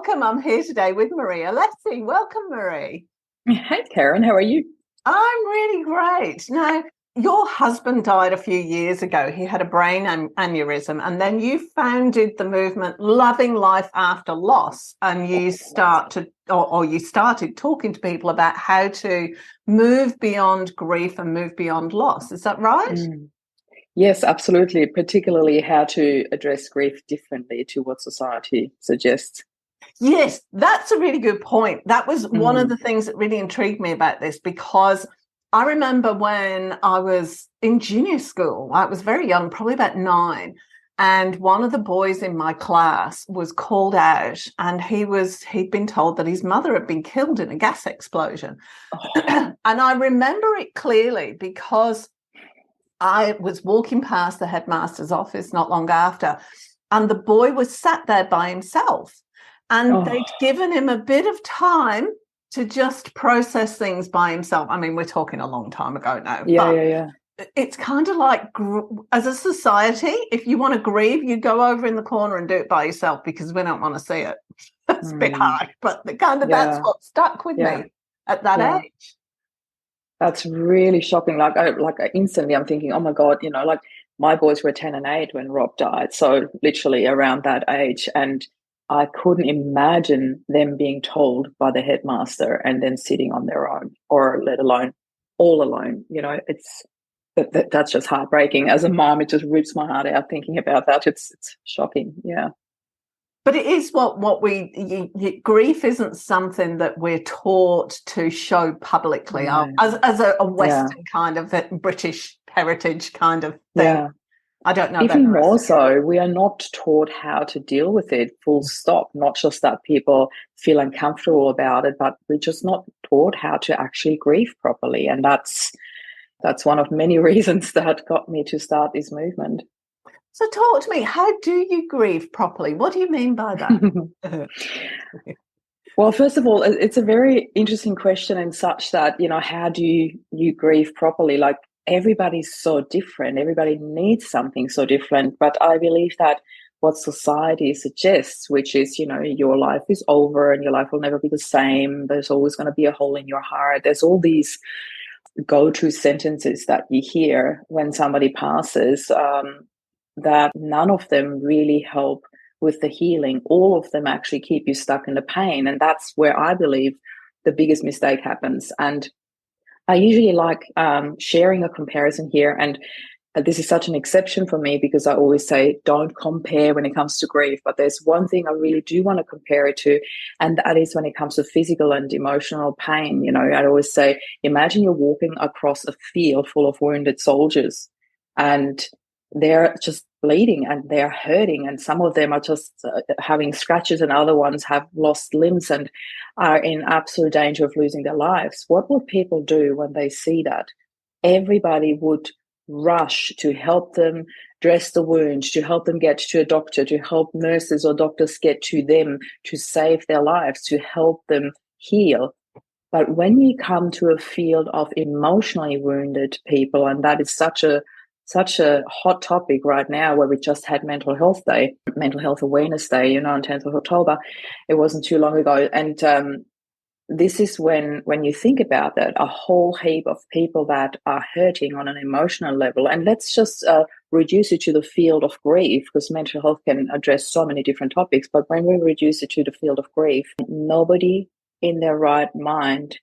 welcome. I'm here today with Marie Alessi. Welcome, Marie. Hey, Karen, how are you? I'm really great. Now, your husband died a few years ago. He had a brain aneurysm, and then you founded the movement Loving Life After Loss, and you started talking to people about how to move beyond grief and move beyond loss. Is that right? Yes, absolutely. Particularly how to address grief differently to what society suggests. Yes, that's a really good point. That was one of the things that really intrigued me about this, because I remember when I was in junior school, I was very young, probably about 9, and one of the boys in my class was called out, and he'd been told that his mother had been killed in a gas explosion. And I remember it clearly because I was walking past the headmaster's office not long after, and the boy was sat there by himself. And they'd given him a bit of time to just process things by himself. I mean, we're talking a long time ago now. Yeah. It's kind of like, as a society, if you want to grieve, you go over in the corner and do it by yourself because we don't want to see it. That's a bit hard, but that's what stuck with me at that age. That's really shocking. Like instantly I'm thinking, oh my God, like my boys were 10 and 8 when Rob died. So literally around that age. And I couldn't imagine them being told by the headmaster and then sitting on their own, or let alone all alone. That's just heartbreaking. As a mom, it just rips my heart out thinking about that. It's shocking. Yeah. But it is grief isn't something that we're taught to show publicly as a Western kind of British heritage kind of thing. Yeah. I don't know. Even more so, we are not taught how to deal with it, full stop. Not just that people feel uncomfortable about it, but we're just not taught how to actually grieve properly. And that's one of many reasons that got me to start this movement. So talk to me, how do you grieve properly? What do you mean by that? Well, first of all, it's a very interesting question in such that, how do you grieve properly? Like, everybody's so different. Everybody needs something so different. But I believe that what society suggests, which is, your life is over and your life will never be the same. There's always going to be a hole in your heart. There's all these go-to sentences that you hear when somebody passes, that none of them really help with the healing. All of them actually keep you stuck in the pain. And that's where I believe the biggest mistake happens. And I usually like sharing a comparison here, and this is such an exception for me because I always say don't compare when it comes to grief, but there's one thing I really do want to compare it to, and that is when it comes to physical and emotional pain. I always say, imagine you're walking across a field full of wounded soldiers, and they're just bleeding and they're hurting, and some of them are just having scratches, and other ones have lost limbs and are in absolute danger of losing their lives. What would people do when they see that? Everybody would rush to help them dress the wound, to help them get to a doctor, to help nurses or doctors get to them, to save their lives, to help them heal. But when you come to a field of emotionally wounded people, and that is such a hot topic right now, where we just had Mental Health Awareness Day, on 10th of October. It wasn't too long ago. And this is when you think about that, a whole heap of people that are hurting on an emotional level. And let's just reduce it to the field of grief, because mental health can address so many different topics. But when we reduce it to the field of grief, nobody in their right mind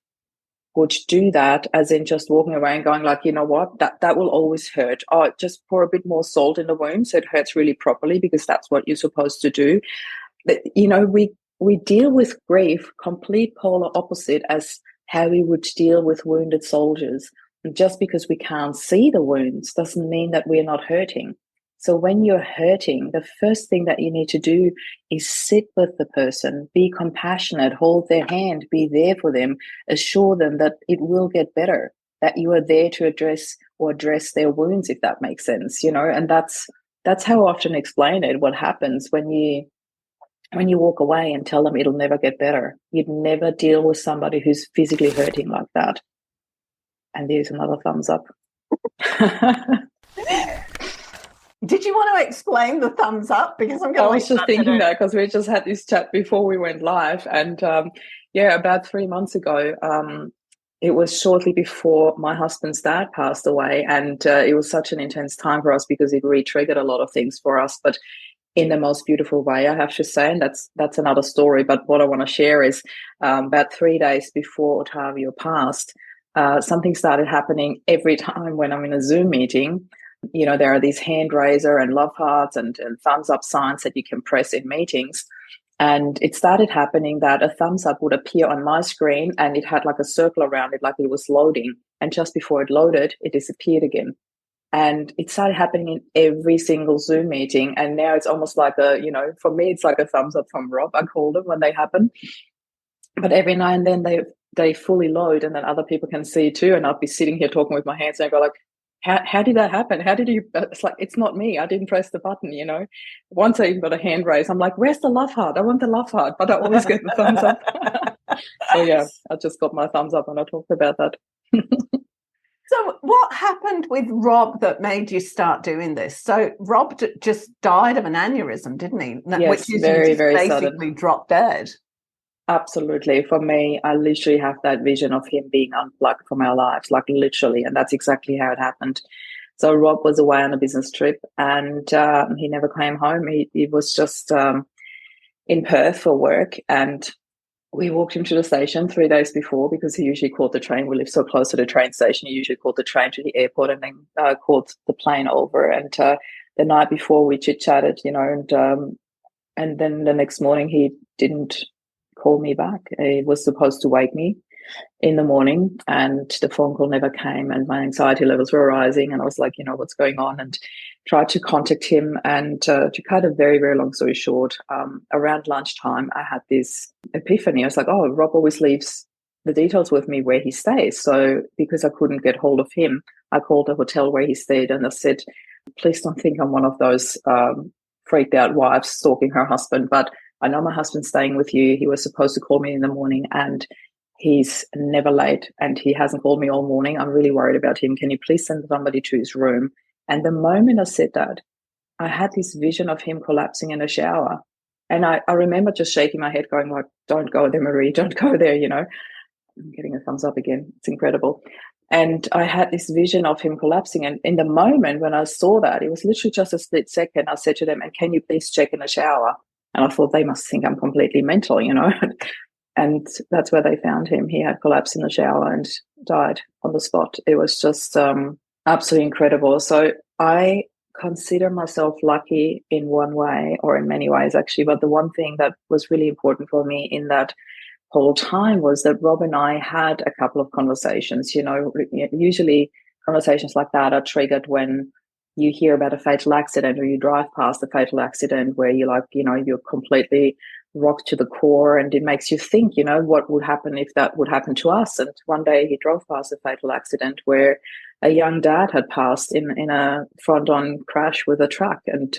would do that, as in just walking away and going like, you know what, that will always hurt. Oh, just pour a bit more salt in the wound so it hurts really properly, because that's what you're supposed to do. But, we deal with grief complete polar opposite as how we would deal with wounded soldiers. And just because we can't see the wounds doesn't mean that we're not hurting. So when you're hurting, the first thing that you need to do is sit with the person, be compassionate, hold their hand, be there for them, assure them that it will get better, that you are there to address their wounds, if that makes sense, and that's how I often explain it. What happens when you walk away and tell them it'll never get better? You'd never deal with somebody who's physically hurting like that. And there's another thumbs up. Did you want to explain the thumbs up? Because I'm going I to was just thinking that because we just had this chat before we went live. And about 3 months ago, it was shortly before my husband's dad passed away. And it was such an intense time for us because it re-triggered a lot of things for us, but in the most beautiful way, I have to say. And that's another story. But what I want to share is about 3 days before Ottavio passed, something started happening every time when I'm in a Zoom meeting. You know, there are these hand raiser and love hearts and thumbs up signs that you can press in meetings. And it started happening that a thumbs up would appear on my screen and it had like a circle around it, like it was loading. And just before it loaded, it disappeared again. And it started happening in every single Zoom meeting. And now it's almost like for me, it's like a thumbs up from Rob. I call them when they happen. But every now and then they fully load and then other people can see too. And I'll be sitting here talking with my hands and I go like, how did that happen? How did you? It's like, it's not me. I didn't press the button, you know. Once I even got a hand raise, I'm like, where's the love heart? I want the love heart, but I always get the thumbs up. So yeah, I just got my thumbs up when I talked about that. So what happened with Rob that made you start doing this? So Rob just died of an aneurysm, didn't he? Yes, which is very, very basically sudden. dropped dead. Absolutely. For me, I literally have that vision of him being unplugged from our lives, like literally. And that's exactly how it happened. So Rob was away on a business trip and he never came home. He was just in Perth for work. And we walked him to the station 3 days before because he usually caught the train. We live so close to the train station. He usually caught the train to the airport and then caught the plane over. And the night before we chit-chatted, you know, and then the next morning he didn't call me back. He was supposed to wake me in the morning and the phone call never came and my anxiety levels were rising and I was like, you know, what's going on? And tried to contact him and to cut a very, very long story short, around lunchtime, I had this epiphany. I was like, oh, Rob always leaves the details with me where he stays. So because I couldn't get hold of him, I called the hotel where he stayed and I said, please don't think I'm one of those freaked out wives stalking her husband, but I know my husband's staying with you. He was supposed to call me in the morning and he's never late and he hasn't called me all morning. I'm really worried about him. Can you please send somebody to his room? And the moment I said that, I had this vision of him collapsing in a shower. And I remember just shaking my head going like, don't go there, Marie, don't go there, you know. I'm getting a thumbs up again. It's incredible. And I had this vision of him collapsing. And in the moment when I saw that, it was literally just a split second. I said to them, and can you please check in the shower? And I thought they must think I'm completely mental, you know. And that's where they found him. He had collapsed in the shower and died on the spot. It was just absolutely incredible. So I consider myself lucky in one way, or in many ways actually. But the one thing that was really important for me in that whole time was that Rob and I had a couple of conversations. You know, usually conversations like that are triggered when you hear about a fatal accident or you drive past a fatal accident where you're like, you know, you're completely rocked to the core and it makes you think, you know, what would happen if that would happen to us? And one day he drove past a fatal accident where a young dad had passed in a front-on crash with a truck. And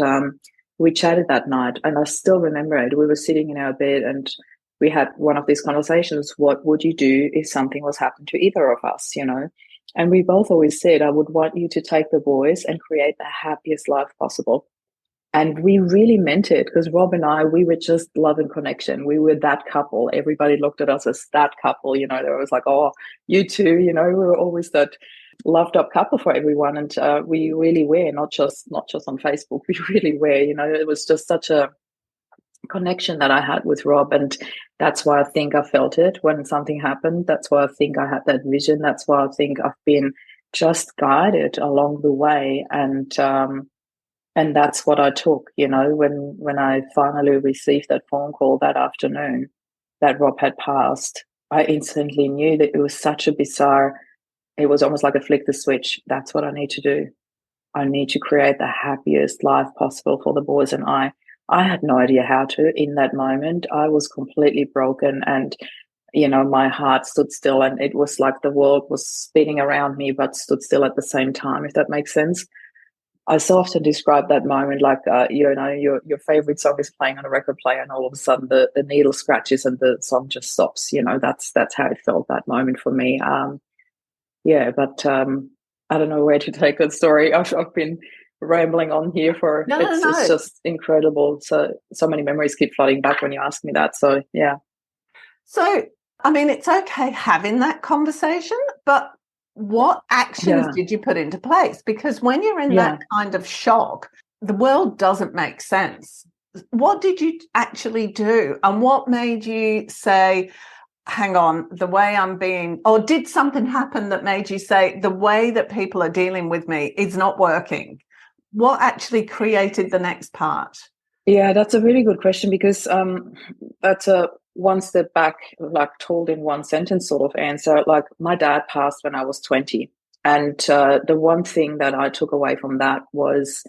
we chatted that night and I still remember it. We were sitting in our bed and we had one of these conversations. What would you do if something was happened to either of us, you know? And we both always said, I would want you to take the boys and create the happiest life possible. And we really meant it because Rob and I, we were just love and connection. We were that couple. Everybody looked at us as that couple. You know, they was like, oh, you two, you know, we were always that loved up couple for everyone. And we really were, not just on Facebook. We really were, you know, it was just such a connection that I had with Rob. And that's why I think I felt it when something happened. That's why I think I had that vision. That's why I think I've been just guided along the way. And that's what I took, you know, when I finally received that phone call that afternoon that Rob had passed, I instantly knew that it was such a bizarre, it was almost like a flick the switch. That's what I need to do. I need to create the happiest life possible for the boys and I. I had no idea how to in that moment. I was completely broken and, you know, my heart stood still and it was like the world was spinning around me but stood still at the same time, if that makes sense. I so often describe that moment like, you know, your favorite song is playing on a record player and all of a sudden the needle scratches and the song just stops. You know, that's how it felt that moment for me. But I don't know where to take that story. I've been rambling on here for No, it's just incredible. So many memories keep flooding back when you ask me that. So yeah. So I mean, it's okay having that conversation, but what actions did you put into place? Because when you're in that kind of shock, the world doesn't make sense. What did you actually do? And what made you say, hang on, the way I'm being, or did something happen that made you say, the way that people are dealing with me is not working? What actually created the next part? Yeah, that's a really good question, because that's a one step back, like told in one sentence sort of answer. Like, my dad passed when I was 20. And the one thing that I took away from that was,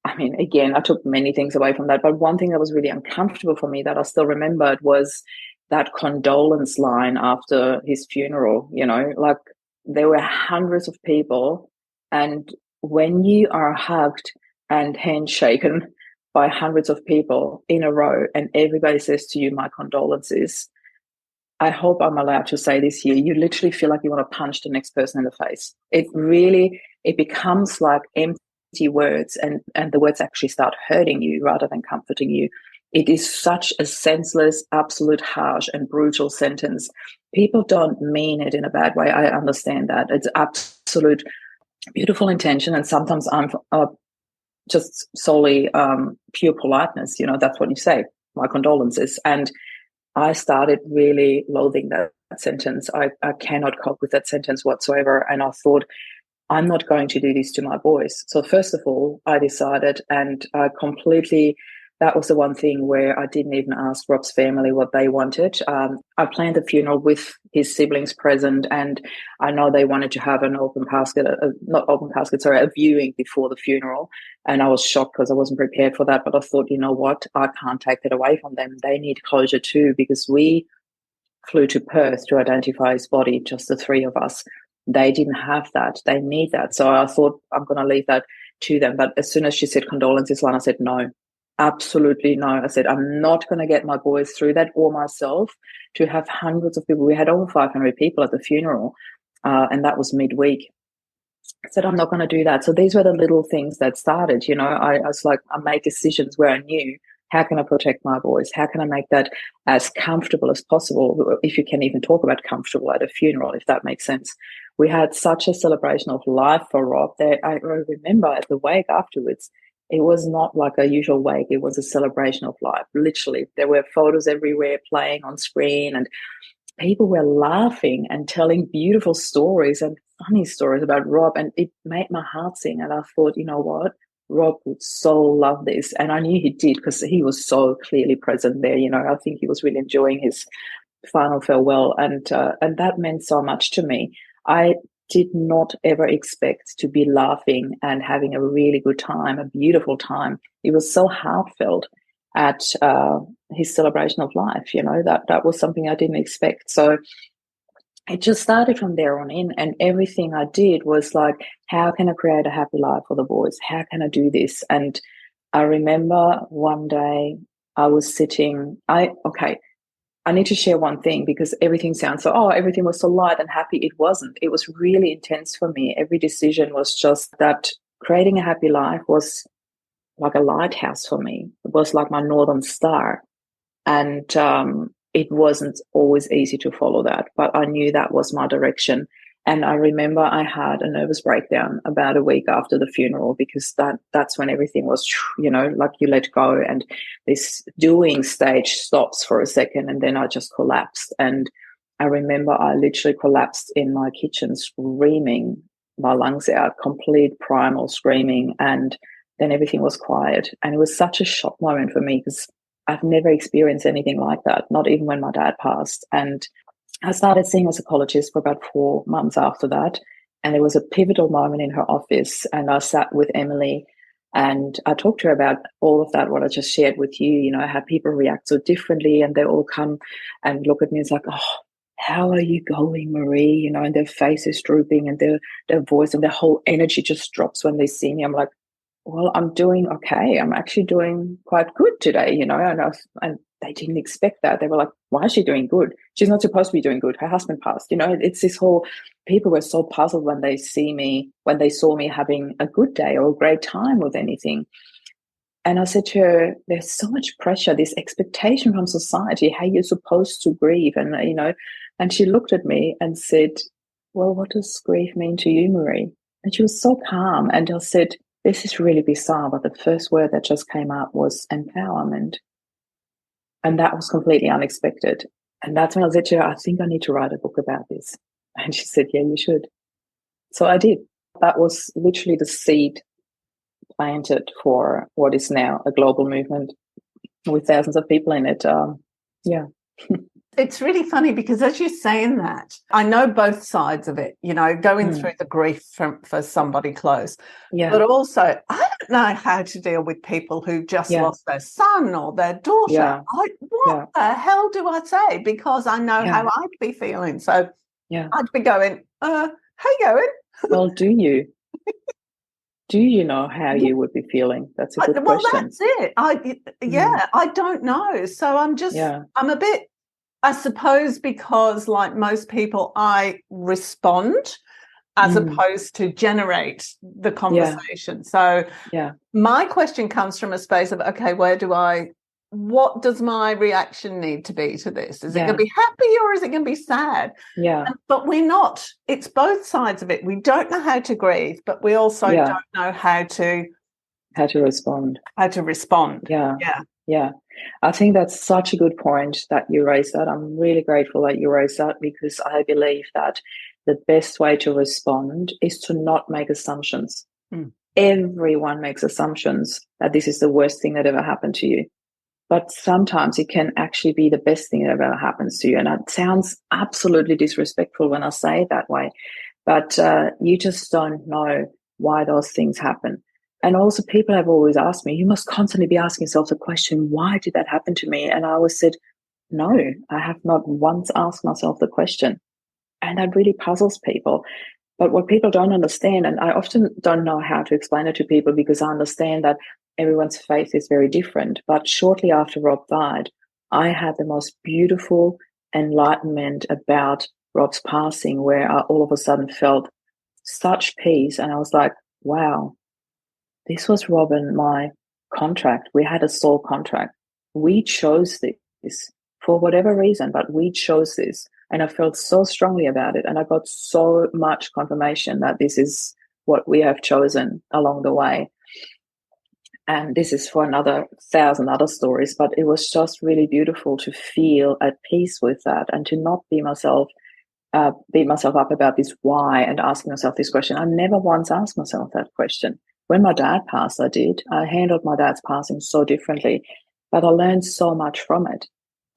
I mean, again, I took many things away from that, but one thing that was really uncomfortable for me that I still remembered was that condolence line after his funeral. You know, like, there were hundreds of people, and when you are hugged and handshaken by hundreds of people in a row and everybody says to you, my condolences, I hope I'm allowed to say this here, you literally feel like you want to punch the next person in the face. It becomes like empty words, and the words actually start hurting you rather than comforting you. It is such a senseless, absolute, harsh and brutal sentence. People don't mean it in a bad way. I understand that. It's absolute beautiful intention, and sometimes I'm just solely pure politeness. You know, that's what you say, my condolences. And I started really loathing that sentence. I cannot cope with that sentence whatsoever. And I thought, I'm not going to do this to my boys. So first of all, I decided, and I completely, that was the one thing where I didn't even ask Rob's family what they wanted. I planned the funeral with his siblings present, and I know they wanted to have an a viewing before the funeral. And I was shocked because I wasn't prepared for that. But I thought, you know what, I can't take that away from them. They need closure too, because we flew to Perth to identify his body, just the three of us. They didn't have that. They need that. So I thought, I'm going to leave that to them. But as soon as she said condolences line, I said, no, absolutely no. I said, I'm not going to get my boys through that, or myself, to have hundreds of people. We had over 500 people at the funeral, and that was midweek. I said, I'm not going to do that. So these were the little things that started, you know. I was like, I made decisions where I knew, how can I protect my boys? How can I make that as comfortable as possible, if you can even talk about comfortable at a funeral, if that makes sense. We had such a celebration of life for Rob that I remember at the wake afterwards, it was not like a usual wake. It was a celebration of life. Literally, there were photos everywhere playing on screen, and people were laughing and telling beautiful stories and funny stories about Rob, and it made my heart sing. And I thought, you know what? Rob would so love this. And I knew he did, because he was so clearly present there. You know, I think he was really enjoying his final farewell. And that meant so much to me. I did not ever expect to be laughing and having a really good time, a beautiful time. It was so heartfelt at his celebration of life. You know, that was something I didn't expect. So it just started from there on in, and everything I did was like, how can I create a happy life for the boys? How can I do this? And I remember one day I was sitting, I need to share one thing, because everything sounds so, everything was so light and happy. It wasn't. It was really intense for me. Every decision was just that creating a happy life was like a lighthouse for me. It was like my northern star. And it wasn't always easy to follow that, but I knew that was my direction. And I remember I had a nervous breakdown about a week after the funeral, because that's when everything was, you know, like you let go and this doing stage stops for a second, and then I just collapsed. And I remember I literally collapsed in my kitchen screaming my lungs out, complete primal screaming, and then everything was quiet. And it was such a shock moment for me, because I've never experienced anything like that, not even when my dad passed. And I started seeing a psychologist for about 4 months after that. And there was a pivotal moment in her office, and I sat with Emily and I talked to her about all of that, what I just shared with you, you know, how people react so differently, and they all come and look at me and it's like, oh, how are you going, Marie? You know, and their face is drooping, and their voice and their whole energy just drops when they see me. I'm like, well, I'm doing okay. I'm actually doing quite good today, you know. And they didn't expect that. They were like, why is she doing good? She's not supposed to be doing good. Her husband passed. It's this whole, people were so puzzled when they saw me having a good day or a great time with anything. And I said to her, there's so much pressure, this expectation from society, how you're supposed to grieve. And, and she looked at me and said, well, what does grief mean to you, Marie? And she was so calm. And I said, this is really bizarre, but the first word that just came out was empowerment. And that was completely unexpected. And that's when I said to her, I think I need to write a book about this. And she said, yeah, you should. So I did. That was literally the seed planted for what is now a global movement with thousands of people in it. Yeah. It's really funny because as you're saying that, I know both sides of it, going through the grief for somebody close. Yeah. But also, I don't know how to deal with people who just lost their son or their daughter. Yeah. What the hell do I say? Because I know how I'd be feeling. So I'd be going, how you going? Well, do you? Do you know how you would be feeling? That's a good question. Well, that's it. I don't know. So I'm a bit, I suppose, because like most people, I respond as opposed to generate the conversation. So my question comes from a space of, okay, what does my reaction need to be to this? Is it going to be happy or is it going to be sad? Yeah. But we're not, it's both sides of it. We don't know how to grieve, but we also don't know how to respond. Yeah. I think that's such a good point that you raised that. I'm really grateful that you raised that, because I believe that the best way to respond is to not make assumptions. Everyone makes assumptions that this is the worst thing that ever happened to you. But sometimes it can actually be the best thing that ever happens to you. And it sounds absolutely disrespectful when I say it that way. But you just don't know why those things happen. And also people have always asked me, you must constantly be asking yourself the question, why did that happen to me? And I always said, no, I have not once asked myself the question. And that really puzzles people. But what people don't understand, and I often don't know how to explain it to people, because I understand that everyone's faith is very different. But shortly after Rob died, I had the most beautiful enlightenment about Rob's passing, where I all of a sudden felt such peace. And I was like, wow, this was Rob and my contract. We had a soul contract. We chose this for whatever reason, but we chose this. And I felt so strongly about it. And I got so much confirmation that this is what we have chosen along the way. And this is for another 1,000 other stories, but it was just really beautiful to feel at peace with that and to not beat myself up about this why and asking myself this question. I never once asked myself that question. When my dad passed, I did. I handled my dad's passing so differently, but I learned so much from it.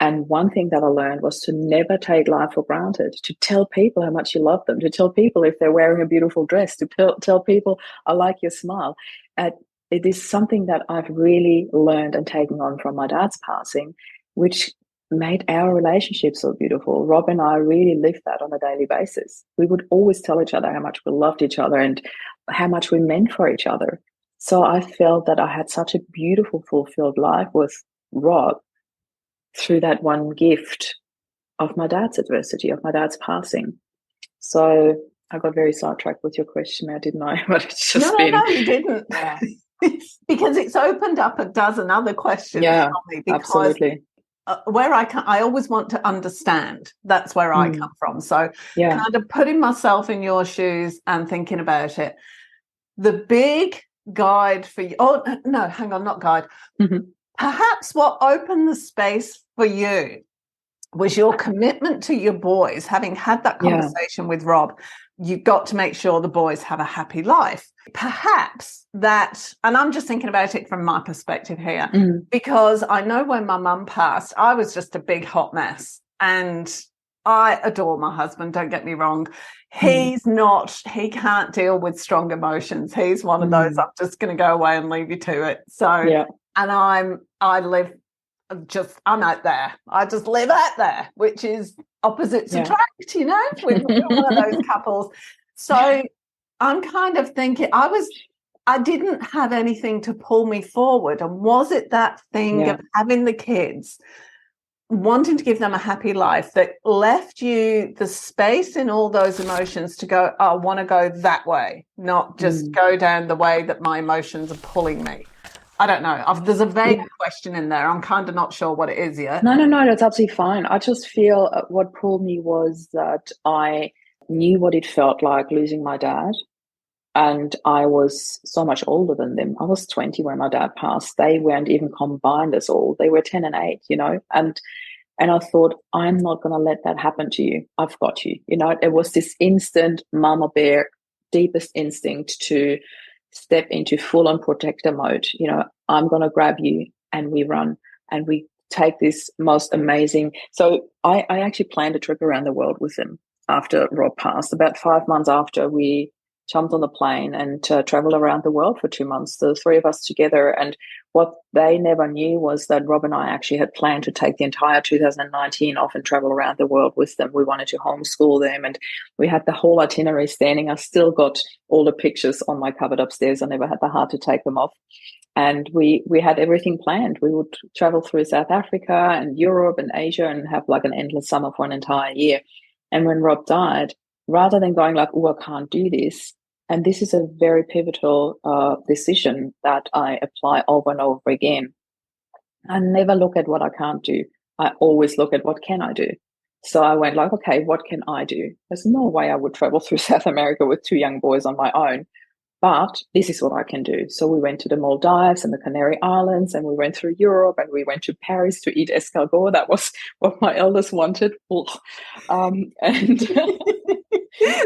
And one thing that I learned was to never take life for granted, to tell people how much you love them, to tell people if they're wearing a beautiful dress, to tell people, I like your smile. It is something that I've really learned and taken on from my dad's passing, which made our relationship so beautiful. Rob and I really lived that on a daily basis. We would always tell each other how much we loved each other and how much we meant for each other. So I felt that I had such a beautiful, fulfilled life with Rob through that one gift of my dad's adversity, of my dad's passing. So I got very sidetracked with your question. I didn't know, but it's just No, you didn't. Yeah. Because it's opened up a dozen other questions. Yeah, for me, because absolutely. Where I always want to understand. That's where I come from. So kind of putting myself in your shoes and thinking about it. The big guide for you. Oh, no, hang on, not guide. Perhaps what opened the space for you was your commitment to your boys. Having had that conversation with Rob, you got to make sure the boys have a happy life. Perhaps that, and I'm just thinking about it from my perspective here, because I know when my mum passed, I was just a big hot mess. And I adore my husband, don't get me wrong. He can't deal with strong emotions. He's one of those, I'm just going to go away and leave you to it. So, and I'm out there. I just live out there, which is opposites attract, we're one of those couples. So I'm kind of thinking I didn't have anything to pull me forward. And was it that thing of having the kids wanting to give them a happy life that left you the space in all those emotions to go, I want to go that way, not just go down the way that my emotions are pulling me. I don't know. There's a vague question in there. I'm kind of not sure what it is yet. No, that's absolutely fine. I just feel what pulled me was that I knew what it felt like losing my dad. And I was so much older than them. I was 20 when my dad passed. They weren't even combined as old. They were 10 and 8, And I thought, I'm not going to let that happen to you. I've got you. It was this instant mama bear, deepest instinct to step into full-on protector mode. I'm going to grab you, and we run and we take this most amazing. So I actually planned a trip around the world with him after Rob passed. About 5 months after, we jumped on the plane and traveled around the world for 2 months, the three of us together. And what they never knew was that Rob and I actually had planned to take the entire 2019 off and travel around the world with them. We wanted to homeschool them, and we had the whole itinerary standing. I still got all the pictures on my cupboard upstairs. I never had the heart to take them off. And we had everything planned. We would travel through South Africa and Europe and Asia and have like an endless summer for an entire year. And when Rob died, rather than going like, oh, I can't do this. And this is a very pivotal decision that I apply over and over again. I never look at what I can't do. I always look at what can I do. So I went like, okay, what can I do? There's no way I would travel through South America with 2 young boys on my own. But this is what I can do. So we went to the Maldives and the Canary Islands, and we went through Europe, and we went to Paris to eat escargot. That was what my eldest wanted. And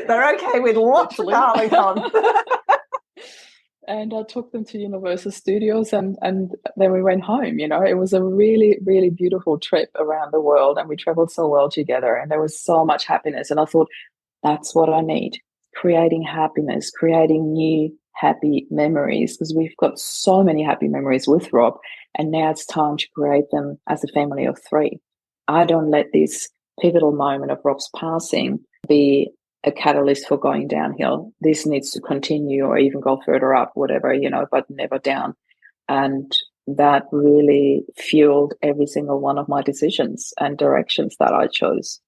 they're okay with lots of garlic on. And I took them to Universal Studios, and then we went home. It was a really, really beautiful trip around the world, and we traveled so well together, and there was so much happiness. And I thought, that's what I need. Creating happiness, creating new happy memories, because we've got so many happy memories with Rob, and now it's time to create them as a family of 3. I don't let this pivotal moment of Rob's passing be a catalyst for going downhill. This needs to continue or even go further up, whatever, but never down. And that really fueled every single one of my decisions and directions that I chose.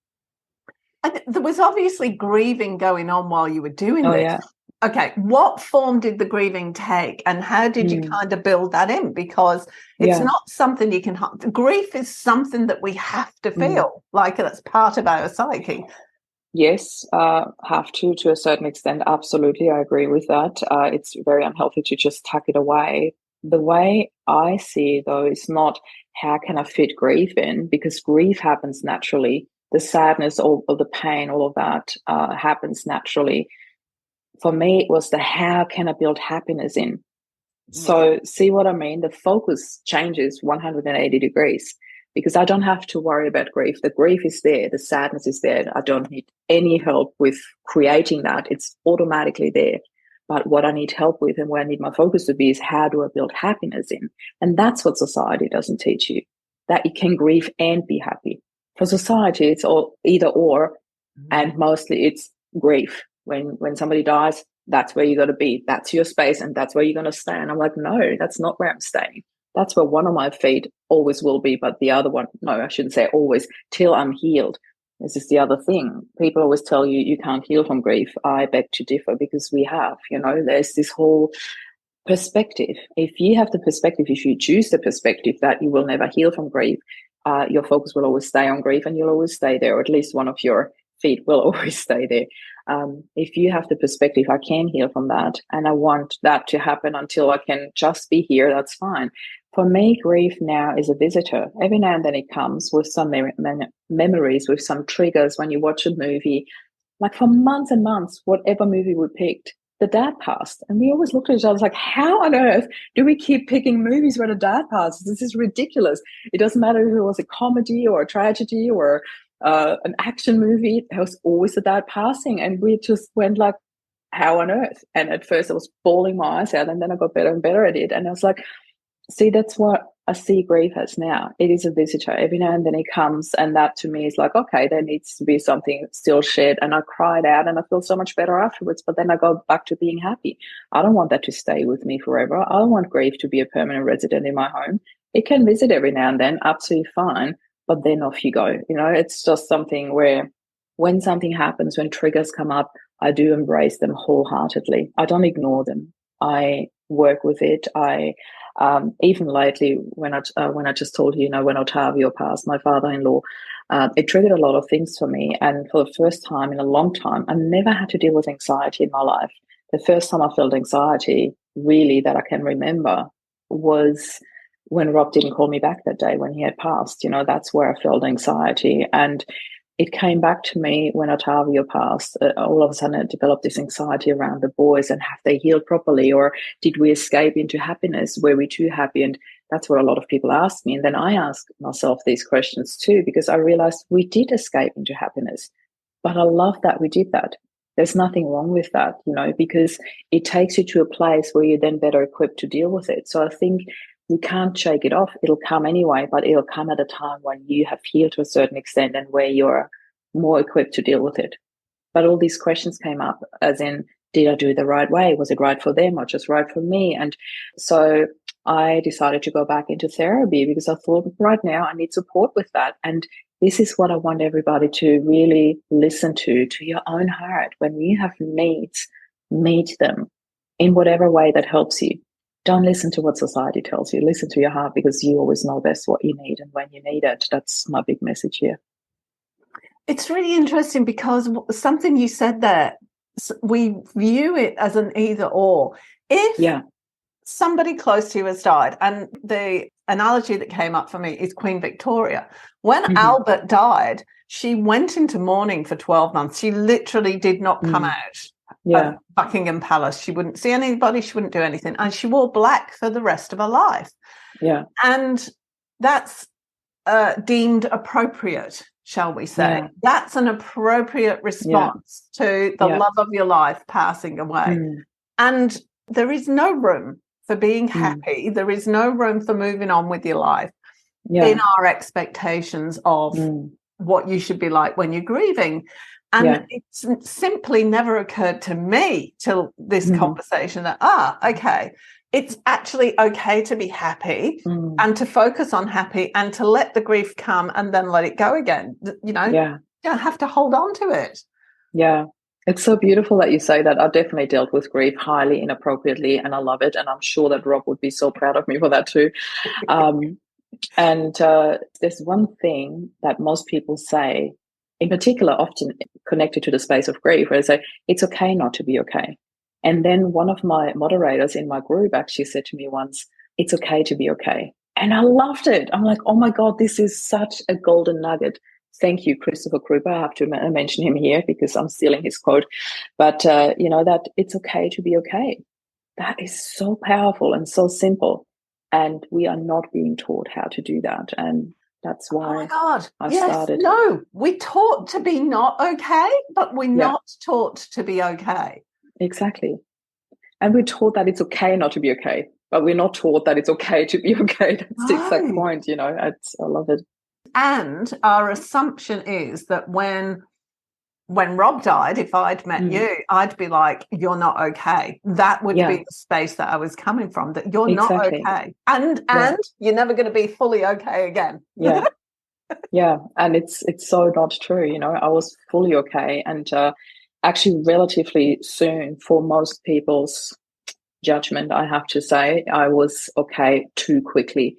And there was obviously grieving going on while you were doing this. Yeah. Okay, what form did the grieving take, and how did you kind of build that in? Because it's not something you can... Grief is something that we have to feel, like that's part of our psyche. Yes, have to a certain extent. Absolutely, I agree with that. It's very unhealthy to just tuck it away. The way I see it, though, is not how can I fit grief in, because grief happens naturally. The sadness, all of the pain, all of that happens naturally. For me, it was the how can I build happiness in. So see what I mean? The focus changes 180 degrees, because I don't have to worry about grief. The grief is there. The sadness is there. I don't need any help with creating that. It's automatically there. But what I need help with and where I need my focus to be is how do I build happiness in? And that's what society doesn't teach you, that you can grieve and be happy. For society, it's all either or, and mostly it's grief. When somebody dies, that's where you got to be. That's your space, and that's where you're going to stay. And I'm like, no, that's not where I'm staying. That's where one of my feet always will be, but the other one, no, I shouldn't say always, till I'm healed. This is the other thing. People always tell you you can't heal from grief. I beg to differ, because we have. There's this whole perspective. If you have the perspective, if you choose the perspective that you will never heal from grief, your focus will always stay on grief, and you'll always stay there, or at least one of your feet will always stay there. If you have the perspective, I can heal from that, and I want that to happen until I can just be here, that's fine. For me, grief now is a visitor. Every now and then it comes with some memories, with some triggers. When you watch a movie, like for months and months, whatever movie we picked, the dad passed. And we always looked at each other like, how on earth do we keep picking movies where the dad passes? This is ridiculous. It doesn't matter if it was a comedy or a tragedy or an action movie. There was always the dad passing. And we just went like, how on earth? And at first I was bawling my eyes out, and then I got better and better at it. And I was like, see, that's what I see grief as now. It is a visitor. Every now and then it comes, and that to me is like, okay, there needs to be something still shared. And I cried out, and I feel so much better afterwards, but then I go back to being happy. I don't want that to stay with me forever. I don't want grief to be a permanent resident in my home. It can visit every now and then, absolutely fine, but then off you go. It's just something where when something happens, when triggers come up, I do embrace them wholeheartedly. I don't ignore them. I work with it. I even lately, when I just told you, when Ottavio passed, my father-in-law, it triggered a lot of things for me. And for the first time in a long time, I never had to deal with anxiety in my life. The first time I felt anxiety, really, that I can remember, was when Rob didn't call me back that day when he had passed. That's where I felt anxiety. And it came back to me when Ottavio passed. All of a sudden, I developed this anxiety around the boys, and have they healed properly? Or did we escape into happiness? Were we too happy? And that's what a lot of people ask me. And then I ask myself these questions too, because I realized we did escape into happiness. But I love that we did that. There's nothing wrong with that, because it takes you to a place where you're then better equipped to deal with it. So I think you can't shake it off. It'll come anyway, but it'll come at a time when you have healed to a certain extent and where you're more equipped to deal with it. But all these questions came up, as in, did I do it the right way? Was it right for them or just right for me? And so I decided to go back into therapy because I thought, right now I need support with that. And this is what I want everybody to really listen to your own heart. When you have needs, meet them in whatever way that helps you. Don't listen to what society tells you. Listen to your heart, because you always know best what you need and when you need it. That's my big message here. It's really interesting because something you said there, we view it as an either or. If somebody close to you has died, and the analogy that came up for me is Queen Victoria. When Albert died, she went into mourning for 12 months. She literally did not come out of Buckingham Palace. She wouldn't see anybody. She wouldn't do anything. And she wore black for the rest of her life. Yeah. And that's deemed appropriate, shall we say. Yeah. That's an appropriate response to the love of your life passing away. And there is no room for being happy. There is no room for moving on with your life in our expectations of what you should be like when you're grieving. And it's simply never occurred to me till this conversation that, okay, it's actually okay to be happy and to focus on happy and to let the grief come and then let it go again. You don't have to hold on to it. Yeah. It's so beautiful that you say that. I've definitely dealt with grief highly inappropriately, and I love it. And I'm sure that Rob would be so proud of me for that too. And there's one thing that most people say, in particular, often connected to the space of grief, where they say, it's okay not to be okay. And then one of my moderators in my group actually said to me once, it's okay to be okay. And I loved it. I'm like, oh my God, this is such a golden nugget. Thank you, Christopher Krupa. I have to mention him here because I'm stealing his quote. But, that it's okay to be okay. That is so powerful and so simple. And we are not being taught how to do that. And that's why I started. No, we're taught to be not okay, but we're not taught to be okay. Exactly. And we're taught that it's okay not to be okay, but we're not taught that it's okay to be okay. That's the exact point, I love it. And our assumption is that when Rob died, if I'd met you, I'd be like, you're not okay. That would be the space that I was coming from, that you're not okay. And you're never going to be fully okay again. Yeah. And it's so not true. I was fully okay. And actually relatively soon, for most people's judgment, I have to say, I was okay too quickly.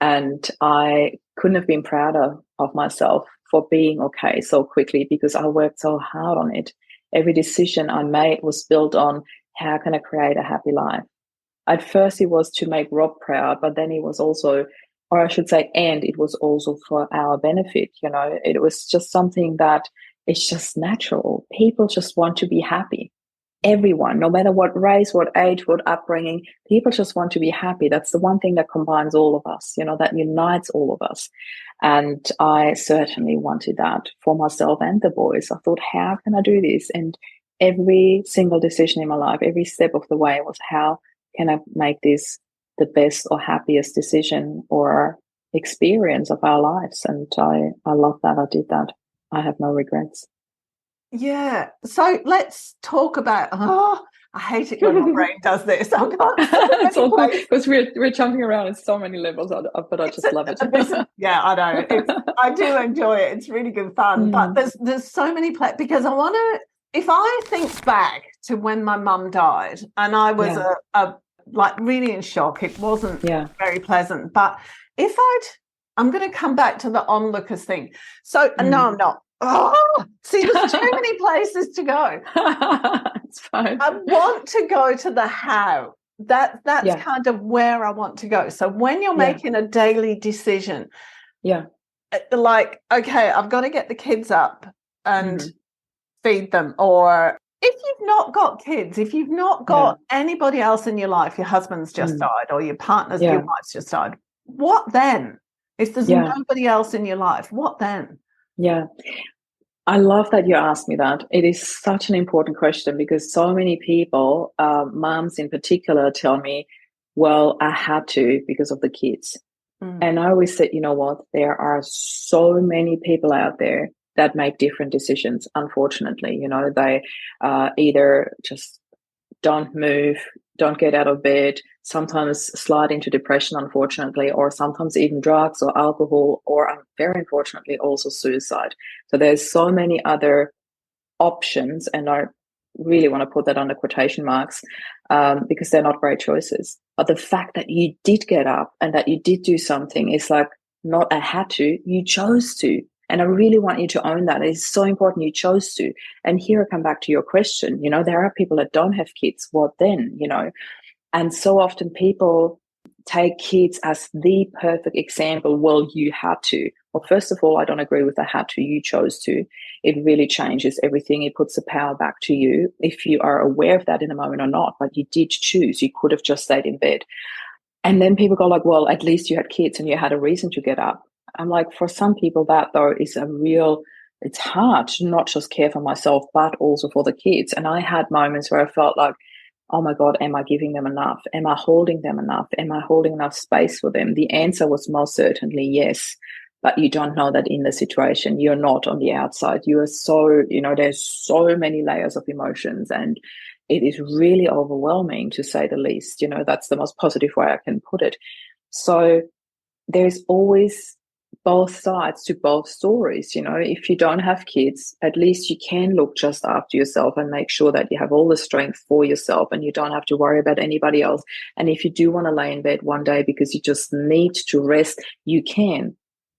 And I couldn't have been prouder of myself for being okay so quickly, because I worked so hard on it. Every decision I made was built on, how can I create a happy life? At first it was to make Rob proud, but then it was also, or I should say, and it was also for our benefit. It was just something that it's just natural. People just want to be happy. Everyone, no matter what race, what age, what upbringing, people just want to be happy. That's the one thing that combines all of us, that unites all of us. And I certainly wanted that for myself and the boys. I thought, how can I do this? And every single decision in my life, every step of the way was, how can I make this the best or happiest decision or experience of our lives? And I love that I did that. I have no regrets. Yeah. So let's talk about, I hate it when my brain does this. I've got it's all good because we're jumping around in so many levels, but I just love it. Yeah, I know. I do enjoy it. It's really good fun. But there's so many because I want to. If I think back to when my mum died, and I was like really in shock, it wasn't very pleasant. But I'm going to come back to the onlookers thing. So no, I'm not. Oh, see, there's too many places to go. It's fine. I want to go to the how. That's kind of where I want to go. So when you're making a daily decision, like, okay, I've got to get the kids up and feed them. Or if you've not got kids, if you've not got anybody else in your life, your husband's just died or your partner's, your wife's just died, what then? If there's nobody else in your life, what then? Yeah. I love that you asked me that. It is such an important question because so many people, moms in particular, tell me, well, I had to because of the kids. And I always said, you know what? There are so many people out there that make different decisions, unfortunately. You know, they either just don't move, don't get out of bed, sometimes slide into depression, unfortunately, or sometimes even drugs or alcohol, or very unfortunately also suicide. So there's so many other options, and I really want to put that under quotation marks because they're not great choices. But the fact that you did get up and that you did do something is like not a had to, you chose to. And I really want you to own that. It's so important you chose to. And here I come back to your question. You know, there are people that don't have kids. What then? You know, and so often people take kids as the perfect example. Well, you had to. Well, first of all, I don't agree with the had to. You chose to. It really changes everything. It puts the power back to you if you are aware of that in the moment or not. But you did choose. You could have just stayed in bed. And then people go like, well, at least you had kids and you had a reason to get up. I'm like, for some people, that though is it's hard to not just care for myself, but also for the kids. And I had moments where I felt like, oh my God, am I giving them enough? Am I holding them enough? Am I holding enough space for them? The answer was most certainly yes. But you don't know that in the situation. You're not on the outside. You are so, you know, there's so many layers of emotions, and it is really overwhelming, to say the least. You know, that's the most positive way I can put it. So there's always both sides to both stories. You know, if you don't have kids, at least you can look just after yourself and make sure that you have all the strength for yourself and you don't have to worry about anybody else. And if you do want to lay in bed one day because you just need to rest, you can.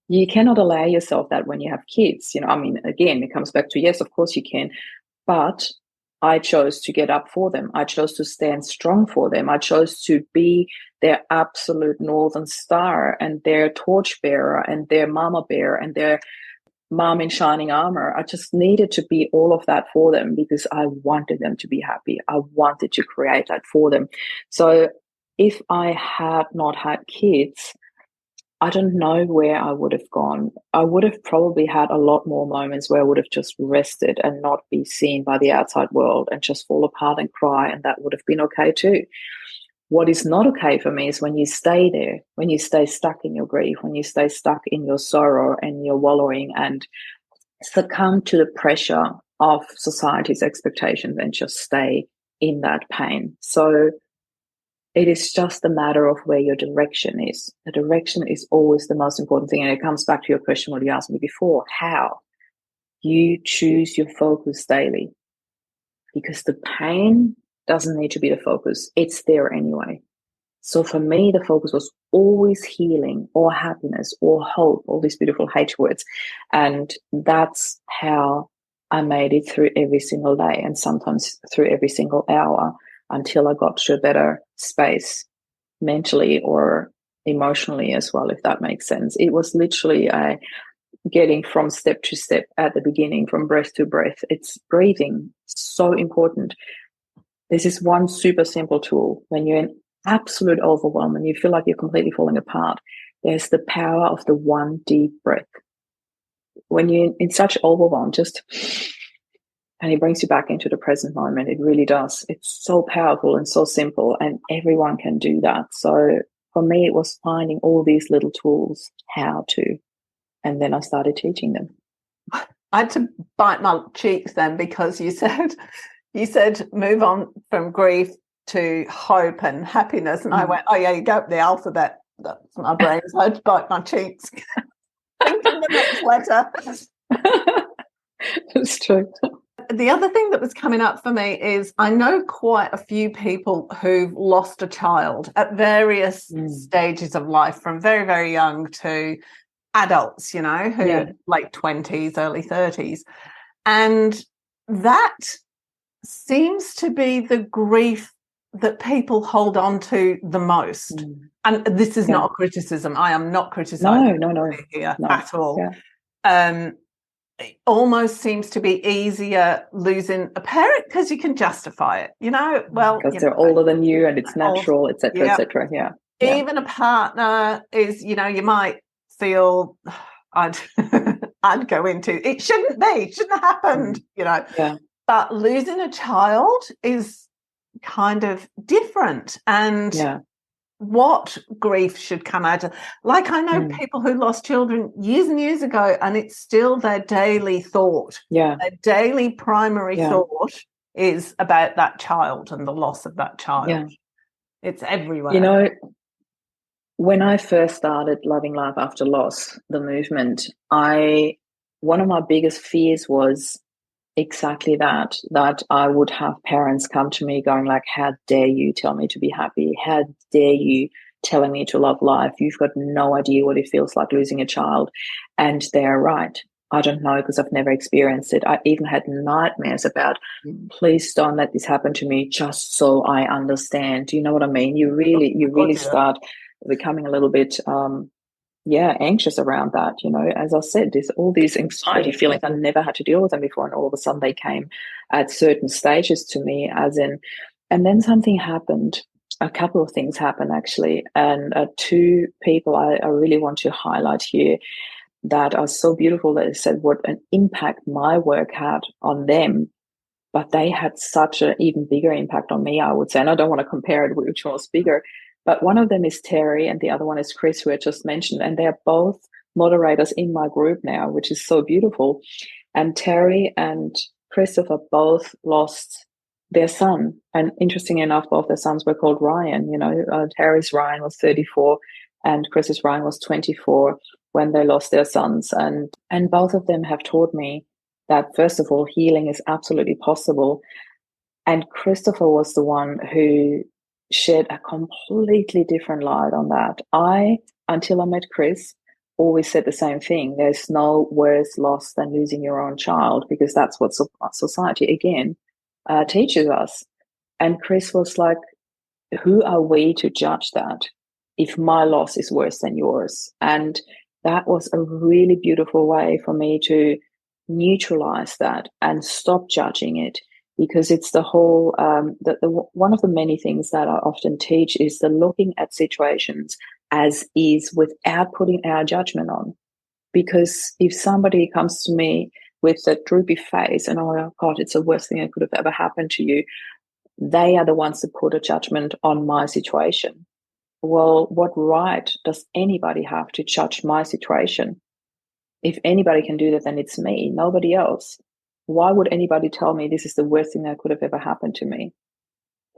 You cannot allow yourself that when you have kids. You know, I mean, again, it comes back to, yes, of course you can, but I chose to get up for them. I chose to stand strong for them. I chose to be their absolute northern star and their torchbearer and their mama bear and their mom in shining armor. I just needed to be all of that for them because I wanted them to be happy. I wanted to create that for them. So if I had not had kids, I don't know where I would have gone. I would have probably had a lot more moments where I would have just rested and not be seen by the outside world and just fall apart and cry, and that would have been okay too. What is not okay for me is when you stay there, when you stay stuck in your grief, when you stay stuck in your sorrow and your wallowing and succumb to the pressure of society's expectations and just stay in that pain. So it is just a matter of where your direction is. The direction is always the most important thing. And it comes back to your question, what you asked me before, how you choose your focus daily. Because the pain doesn't need to be the focus. It's there anyway. So for me, the focus was always healing or happiness or hope, all these beautiful H words. And that's how I made it through every single day and sometimes through every single hour until I got to a better space mentally or emotionally as well, if that makes sense. It was literally getting from step to step at the beginning, from breath to breath. It's breathing, so important. This is one super simple tool. When you're in absolute overwhelm and you feel like you're completely falling apart, there's the power of the one deep breath. When you're in such overwhelm, and it brings you back into the present moment. It really does. It's so powerful and so simple, and everyone can do that. So for me, it was finding all these little tools, how to, and then I started teaching them. I had to bite my cheeks then because you said you said move on from grief to hope and happiness. And I went, oh, yeah, you go up the alphabet. That's my brain's had to bite my cheeks. Thinking the next letter. It's true. The other thing that was coming up for me is I know quite a few people who've lost a child at various stages of life, from very, very young to adults, who are late 20s, early 30s. And that seems to be the grief that people hold on to the most. And this is not a criticism. I am not criticizing here at all. It almost seems to be easier losing a parent because you can justify it, because they're older than you and it's natural, etc., etc. Even a partner is, you might feel I'd go into it shouldn't have happened, but losing a child is kind of different. And what grief should come out of, like, I know people who lost children years and years ago, and it's still their daily thought. Their daily primary thought is about that child and the loss of that child. It's everywhere. When I first started Loving Life After Loss, the movement, one of my biggest fears was exactly that I would have parents come to me going like, how dare you tell me to be happy? How dare you telling me to love life? You've got no idea what it feels like losing a child. And they're right. I don't know, because I've never experienced it. I even had nightmares about, please don't let this happen to me, just so I understand. Do you know what I mean? You really start becoming a little bit anxious around that. As I said, there's all these anxiety feelings. I never had to deal with them before, and all of a sudden they came at certain stages to me, and then something happened. A couple of things happened actually, and two people I really want to highlight here that are so beautiful, that it said what an impact my work had on them, but they had such an even bigger impact on me, I would say. And I don't want to compare it which one was bigger, but one of them is Terry and the other one is Chris, who I just mentioned, and they're both moderators in my group now, which is so beautiful. And Terry and Christopher both lost their son, and interesting enough, both their sons were called Ryan. Terry's Ryan was 34 and Chris's Ryan was 24 when they lost their sons, and both of them have taught me that, first of all, healing is absolutely possible. And Christopher was the one who shed a completely different light on that. Until I met Chris, always said the same thing. There's no worse loss than losing your own child, because that's what society, again, teaches us. And Chris was like, who are we to judge that if my loss is worse than yours? And that was a really beautiful way for me to neutralize that and stop judging it, because it's the whole one of the many things that I often teach is the looking at situations as is without putting our judgment on. Because if somebody comes to me with a droopy face and, oh God, it's the worst thing that could have ever happened to you, they are the ones that put a judgment on my situation. Well, what right does anybody have to judge my situation? If anybody can do that, then it's me, nobody else. Why would anybody tell me this is the worst thing that could have ever happened to me?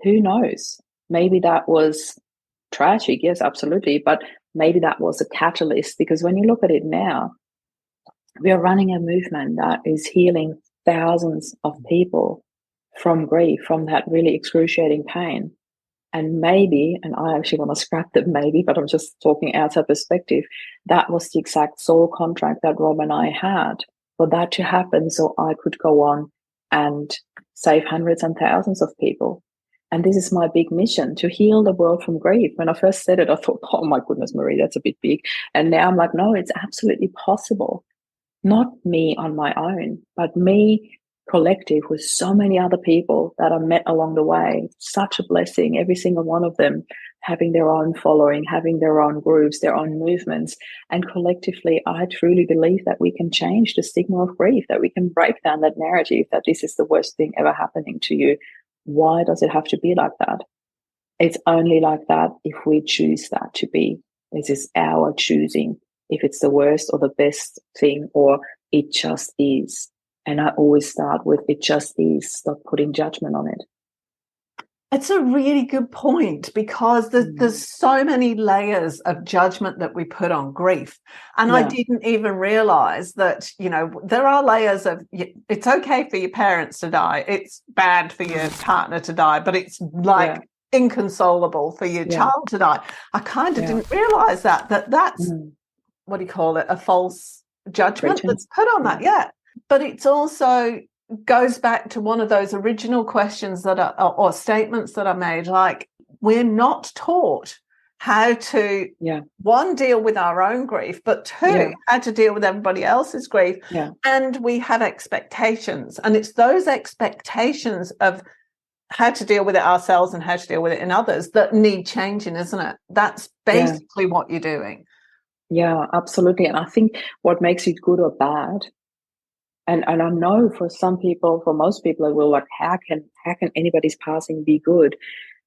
Who knows? Maybe that was tragic, yes, absolutely, but maybe that was a catalyst, because when you look at it now, we are running a movement that is healing thousands of people from grief, from that really excruciating pain. And maybe, and I actually want to scrap that maybe, but I'm just talking outside perspective, that was the exact soul contract that Rob and I had, for that to happen so I could go on and save hundreds and thousands of people. And this is my big mission, to heal the world from grief. When I first said it, I thought, oh my goodness, Marie, that's a bit big. And now I'm like, no, it's absolutely possible. Not me on my own, but me collective with so many other people that I met along the way. Such a blessing, every single one of them having their own following, having their own groups, their own movements. And collectively, I truly believe that we can change the stigma of grief, that we can break down that narrative that this is the worst thing ever happening to you. Why does it have to be like that? It's only like that if we choose that to be. This is our choosing, if it's the worst or the best thing, or it just is. And I always start with, it just is, stop putting judgment on it. It's a really good point, because there's so many layers of judgment that we put on grief. And I didn't even realize that, there are layers of, it's okay for your parents to die. It's bad for your partner to die, but it's like inconsolable for your child to die. I kind of didn't realize that's, what do you call it? A false judgment that's put on that. Yeah. But it's also goes back to one of those original questions that are, or statements that are made, like, we're not taught how to one, deal with our own grief, but two, how to deal with everybody else's grief. And we have expectations, and it's those expectations of how to deal with it ourselves and how to deal with it in others that need changing, isn't it? That's basically what you're doing. Yeah, absolutely. And I think what makes it good or bad, and I know for some people, for most people, it will, like, how can anybody's passing be good?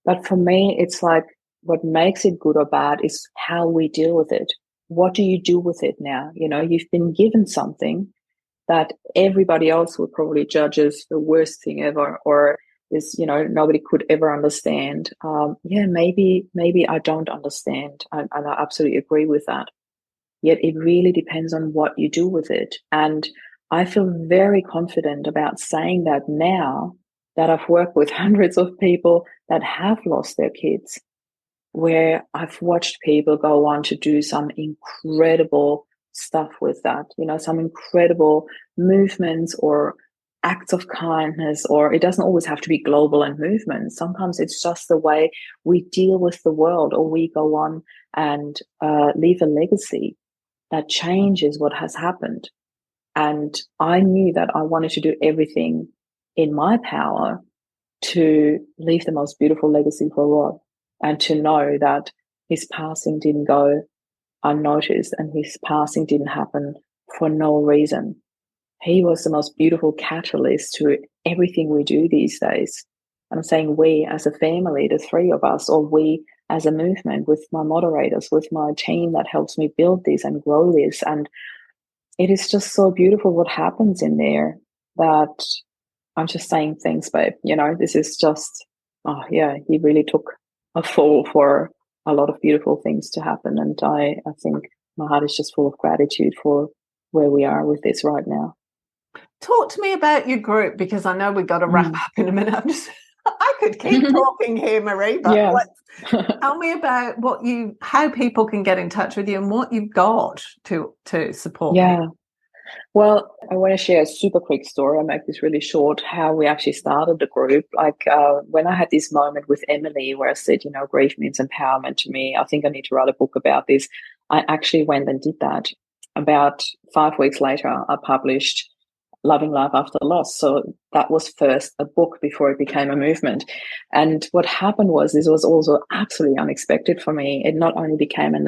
But for me, it's like, what makes it good or bad is how we deal with it. What do you do with it now? You've been given something that everybody else would probably judge as the worst thing ever, or is, nobody could ever understand. Maybe I don't understand. And I absolutely agree with that. Yet it really depends on what you do with it. And I feel very confident about saying that now that I've worked with hundreds of people that have lost their kids, where I've watched people go on to do some incredible stuff with that, some incredible movements or acts of kindness, or it doesn't always have to be global and movements. Sometimes it's just the way we deal with the world, or we go on and leave a legacy that changes what has happened. And I knew that I wanted to do everything in my power to leave the most beautiful legacy for Rod, and to know that his passing didn't go unnoticed, and his passing didn't happen for no reason. He was the most beautiful catalyst to everything we do these days. And I'm saying we as a family, the three of us, or we as a movement, with my moderators, with my team that helps me build this and grow this. And it is just so beautiful what happens in there, that I'm just saying, thanks, babe. This is just, he really took a fall for a lot of beautiful things to happen. And I think my heart is just full of gratitude for where we are with this right now. Talk to me about your group, because I know we've got to wrap up in a minute. I could keep talking here, Marie, but tell me about how people can get in touch with you and what you've got to support people. Well, I want to share a super quick story. I'll make this really short, how we actually started the group. Like when I had this moment with Emily where I said, grief means empowerment to me. I think I need to write a book about this. I actually went and did that. About 5 weeks later, I published Loving Life After Loss. So that was first a book before it became a movement. And what happened was, this was also absolutely unexpected for me. It not only became a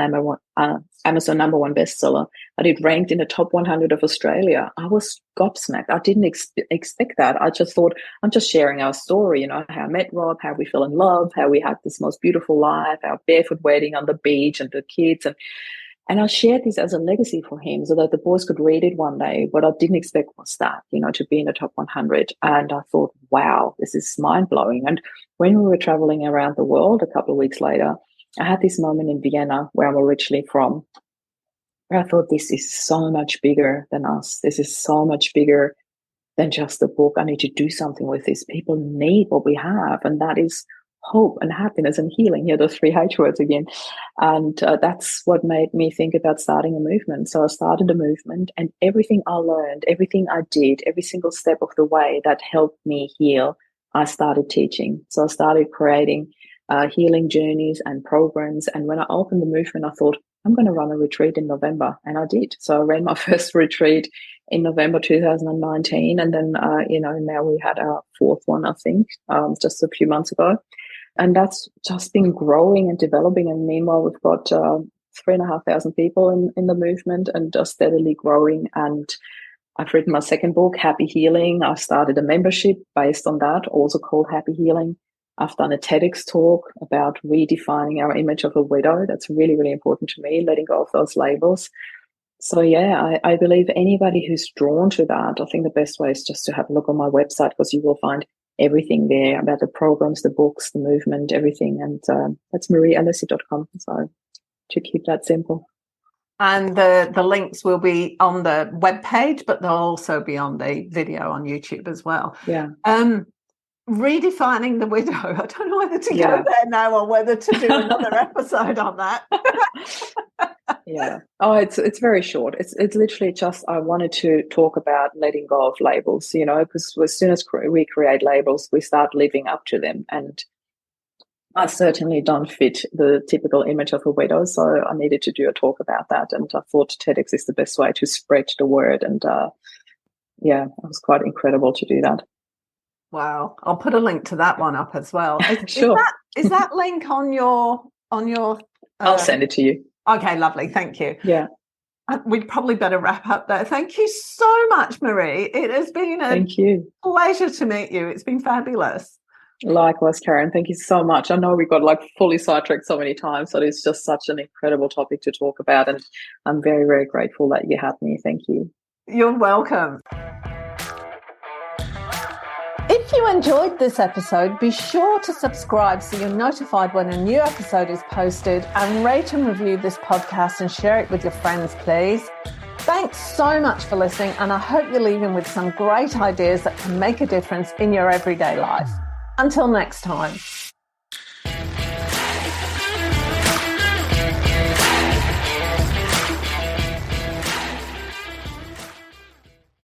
Amazon #1 bestseller, but it ranked in the top 100 of Australia. I was gobsmacked. I didn't expect that. I just thought, I'm just sharing our story, how I met Rob, how we fell in love, how we had this most beautiful life, our barefoot wedding on the beach and the kids. And I shared this as a legacy for him so that the boys could read it one day. What I didn't expect was that, to be in the top 100. And I thought, wow, this is mind-blowing. And when we were traveling around the world a couple of weeks later, I had this moment in Vienna, where I'm originally from, where I thought, this is so much bigger than us. This is so much bigger than just a book. I need to do something with this. People need what we have, and that is hope and happiness and healing. The 3 H words again. And that's what made me think about starting a movement. So I started a movement, and everything I learned, everything I did, every single step of the way that helped me heal, I started teaching. So I started creating healing journeys and programs. And when I opened the movement, I thought, I'm going to run a retreat in November. And I did. So I ran my first retreat in November 2019. And then, now we had our 4th one, I think, just a few months ago. And that's just been growing and developing. And meanwhile, we've got 3,500 people in the movement, and just steadily growing. And I've written my 2nd book, Happy Healing. I started a membership based on that, also called Happy Healing. I've done a TEDx talk about redefining our image of a widow. That's really, really important to me, letting go of those labels. So yeah, I believe anybody who's drawn to that, I think the best way is just to have a look on my website, because you will find everything there about the programs, the books, the movement, everything. And that's mariealessi.com. So to keep that simple. And the links will be on the webpage, but they'll also be on the video on YouTube as well. Yeah. Redefining the widow. I don't know whether to go there now or whether to do another episode on that. Yeah. Oh, it's very short. It's literally just, I wanted to talk about letting go of labels, because as soon as we create labels, we start living up to them. And I certainly don't fit the typical image of a widow, so I needed to do a talk about that. And I thought TEDx is the best way to spread the word. And it was quite incredible to do that. Wow. I'll put a link to that one up as well. Sure. Is that link on your I'll send it to you. Okay, lovely. Thank you. Yeah. We'd probably better wrap up there. Thank you so much, Marie. It has been a pleasure to meet you. It's been fabulous. Likewise, Karen. Thank you so much. I know we got fully sidetracked so many times, but it's just such an incredible topic to talk about. And I'm very, very grateful that you had me. Thank you. You're welcome. If you enjoyed this episode, be sure to subscribe so you're notified when a new episode is posted, and rate and review this podcast and share it with your friends, please. Thanks so much for listening, and I hope you're leaving with some great ideas that can make a difference in your everyday life. Until next time.